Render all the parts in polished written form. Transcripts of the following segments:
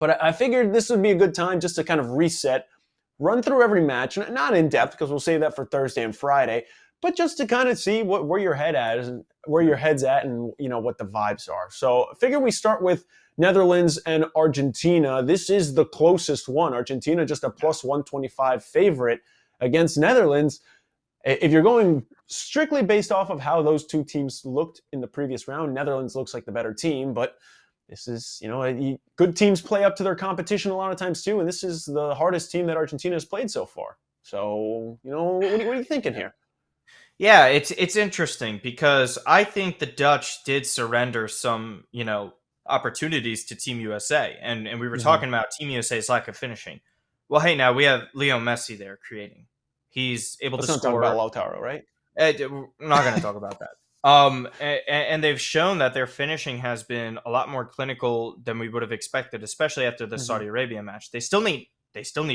But I figured this would be a good time just to kind of reset, run through every match, not in depth because we'll save that for Thursday and Friday, but just to kind of see where your head's at, and what the vibes are. So I figure we start with Netherlands and Argentina. This is the closest one. Argentina just a plus 125 favorite against Netherlands. If you're going strictly based off of how those two teams looked in the previous round, Netherlands looks like the better team, but this is, good teams play up to their competition a lot of times too, and this is the hardest team that Argentina has played so far. So, what are you thinking here? Yeah, it's interesting because I think the Dutch did surrender some, opportunities to Team USA, and we were Mm-hmm. talking about Team USA's lack of finishing. Well, hey, now we have Leo Messi there creating. He's able to Let's not talk about score. Lautaro, right? We're not going to talk about that. And they've shown that their finishing has been a lot more clinical than we would have expected, especially after the Mm-hmm. Saudi Arabia match. They still need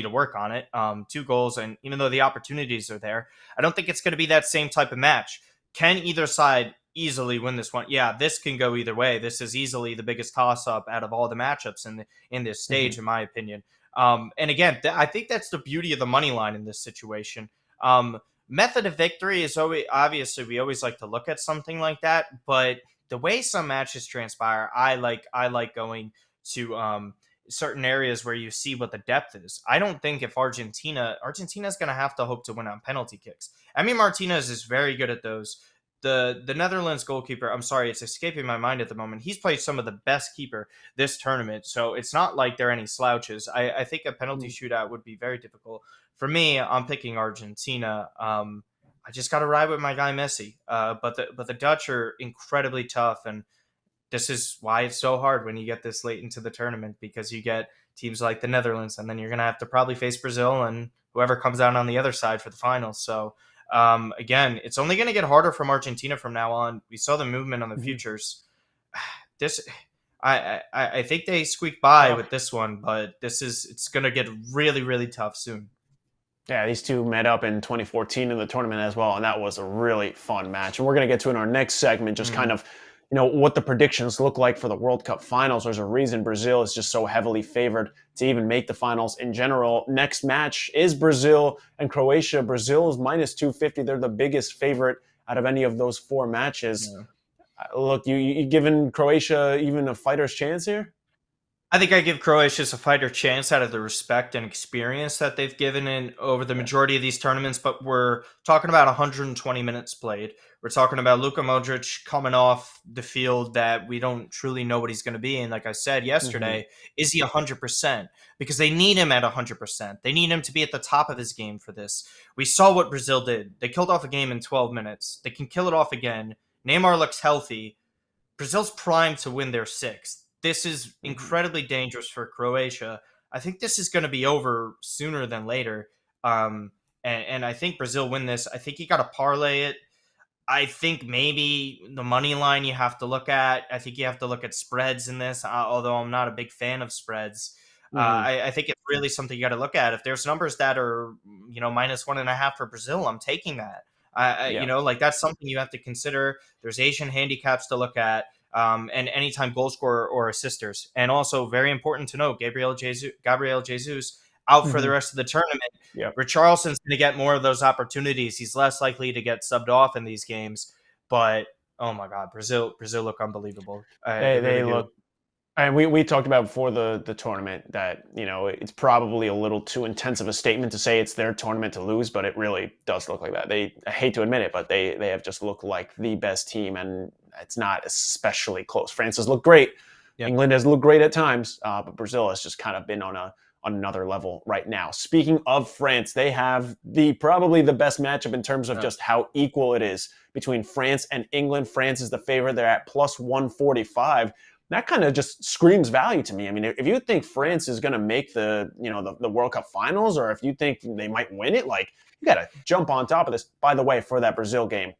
to work on it. 2 goals, and even though the opportunities are there, I don't think it's going to be that same type of match. Can either side easily win this one? Yeah, this can go either way. This is easily the biggest toss-up out of all the matchups in this Mm-hmm. stage, in my opinion. And again, I think that's the beauty of the money line in this situation. Method of victory is always, obviously, we always like to look at something like that, but the way some matches transpire, I like going to certain areas where you see what the depth is. I don't think if Argentina's going to have to hope to win on penalty kicks. I mean, Martinez is very good at those. The Netherlands goalkeeper, I'm sorry, it's escaping my mind at the moment. He's played some of the best keeper this tournament, so it's not like they're any slouches. I think a penalty shootout would be very difficult. For me, I'm picking Argentina. I just got to ride with my guy Messi. But the Dutch are incredibly tough, and this is why it's so hard when you get this late into the tournament, because you get teams like the Netherlands, and then you're going to have to probably face Brazil and whoever comes out on the other side for the finals. So again, it's only going to get harder from Argentina from now on. We saw the movement on the Mm-hmm. futures. This I think they squeak by Tough. with this one, but it's going to get really really tough soon. Yeah, these two met up in 2014 in the tournament as well, and that was a really fun match. And we're going to get to in our next segment just kind Mm. of, what the predictions look like for the World Cup finals. There's a reason Brazil is just so heavily favored to even make the finals in general. Next match is Brazil and Croatia. Brazil is minus 250. They're the biggest favorite out of any of those four matches. Yeah. Look, you giving Croatia even a fighter's chance here? I think I give Croatia a fighter chance out of the respect and experience that they've given in over the Yeah. majority of these tournaments, but we're talking about 120 minutes played. We're talking about Luka Modric coming off the field that we don't truly know what he's going to be. And like I said Mm-hmm. yesterday, is he 100%? Because they need him at 100%. They need him to be at the top of his game for this. We saw what Brazil did. They killed off a game in 12 minutes. They can kill it off again. Neymar looks healthy. Brazil's primed to win their sixth. This is Mm-hmm. incredibly dangerous for Croatia. I think this is going to be over sooner than later. And I think Brazil win this. I think you got to parlay it. I think maybe the money line you have to look at. I think you have to look at spreads in this, although I'm not a big fan of spreads. Mm-hmm. I think it's really something you got to look at. If there's numbers that are, minus 1.5 for Brazil, I'm taking that. Yeah. Like that's something you have to consider. There's Asian handicaps to look at, and anytime goal scorer or assisters, and also very important to note, Gabriel Jesus out for the Mm-hmm. rest of the tournament. Yeah. Richarlison's going to get more of those opportunities. He's less likely to get subbed off in these games, but oh my God, Brazil look unbelievable. I They really they do. look. And we talked about before the tournament that it's probably a little too intense of a statement to say it's their tournament to lose, but it really does look like that. I hate to admit it, but they have just looked like the best team, and it's not especially close. France has looked great, Yeah. England has looked great at times, but Brazil has just kind of been on another level right now. Speaking of France, they have probably the best matchup in terms of Uh, just how equal it is between France and England. France is the favorite; they're at plus 145. That kind of just screams value to me. I mean, if you think yeah. France is going to make the World Cup finals, or if you think they might win it, like, you got to jump on top of this. By the way, for that Brazil game,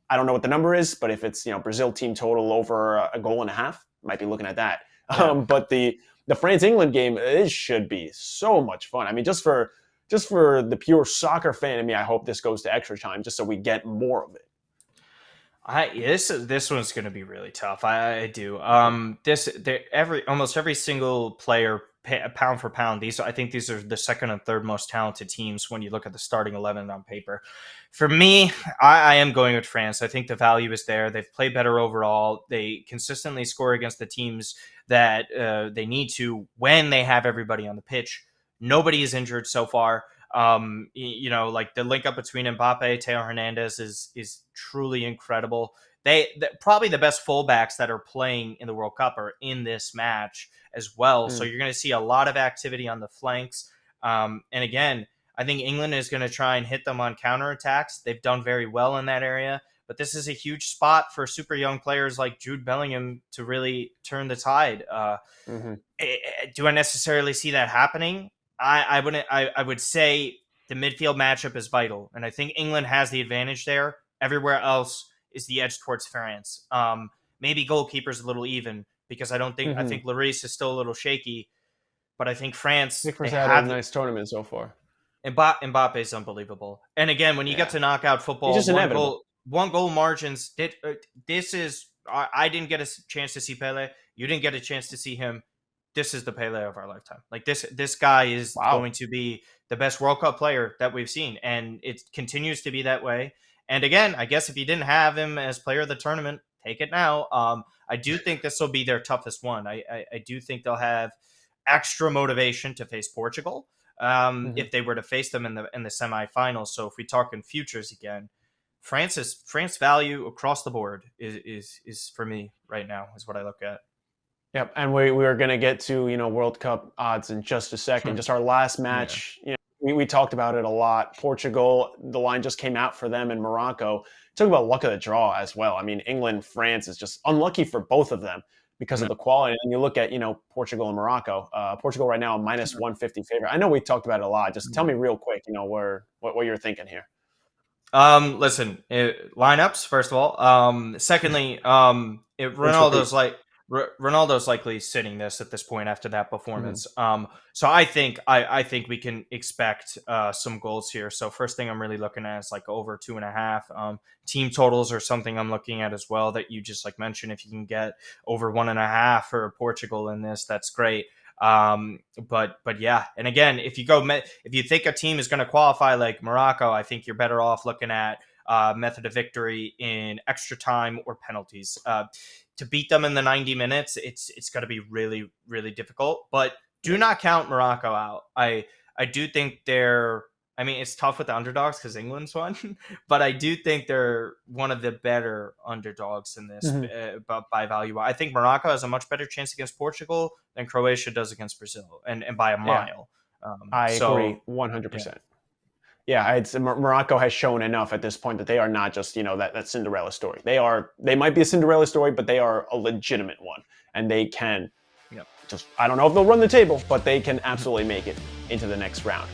I don't know what the number is, but if it's Brazil team total over a goal and a half, might be looking at that. Yeah. But the France England game, it should be so much fun. I mean, just for the pure soccer fan in me, I hope this goes to extra time just so we get more of it. This one's going to be really tough. I do. Mm-hmm. Every almost every single player pound for pound, I think these are the second and third most talented teams when you look at the starting 11 on paper. For me, I am going with France. I think the value is there. They've played better overall. They consistently score against the teams that they need to when they have everybody on the pitch. Nobody is injured so far. Like the link up between Mbappe, Teo Hernandez is truly incredible. Probably the best fullbacks that are playing in the World Cup are in this match as well. So you're going to see a lot of activity on the flanks. And again, I think England is going to try and hit them on counterattacks. They've done very well in that area, but this is a huge spot for super young players like Jude Bellingham to really turn the tide. Do I necessarily see that happening? I wouldn't. I would say the midfield matchup is vital, and I think England has the advantage there. Everywhere else is the edge towards France. Maybe goalkeeper's a little even because I don't think I think Lloris is still a little shaky, but I think France Pickford's they had a have nice tournament so far. Mbappe is unbelievable. And again, when you get to knockout football, just inevitable. one goal margins. This is I didn't get a chance to see Pele. You didn't get a chance to see him. This is the Pele of our lifetime. Like this guy is going to be the best World Cup player that we've seen, and it continues to be that way. And again, I guess if you didn't have him as player of the tournament, take it now. I do think this will be their toughest one. I do think they'll have extra motivation to face Portugal if they were to face them in the semifinals. So if we talk in futures again, France value across the board is for me right now is what I look at. Yep, and we are going to get to World Cup odds in just a second. Just our last match, we talked about it a lot. Portugal, the line just came out for them, and Morocco. Talk about luck of the draw as well. I mean, England, France is just unlucky for both of them because of the quality. And you look at Portugal and Morocco. Portugal right now minus 150 favorite. I know we talked about it a lot. Just tell me real quick, what you're thinking here. Listen, lineups first of all. Secondly, Ronaldo's likely sitting this at this point after that performance. So I think we can expect some goals here. So first thing I'm really looking at is like over 2.5. Team totals are something I'm looking at as well that you just like mentioned. If you can get over 1.5 for Portugal in this, that's great. But yeah, and again, if you think a team is going to qualify like Morocco, I think you're better off looking at method of victory in extra time or penalties. To beat them in the 90 minutes, it's going to be really, really difficult. But do not count Morocco out. I do think it's tough with the underdogs because England's won, but I do think they're one of the better underdogs in this by value. I think Morocco has a much better chance against Portugal than Croatia does against Brazil, and by a mile. I agree 100%. Yeah, Morocco has shown enough at this point that they are not just that Cinderella story. They might be a Cinderella story, but they are a legitimate one, and they can. I don't know if they'll run the table, but they can absolutely make it into the next round.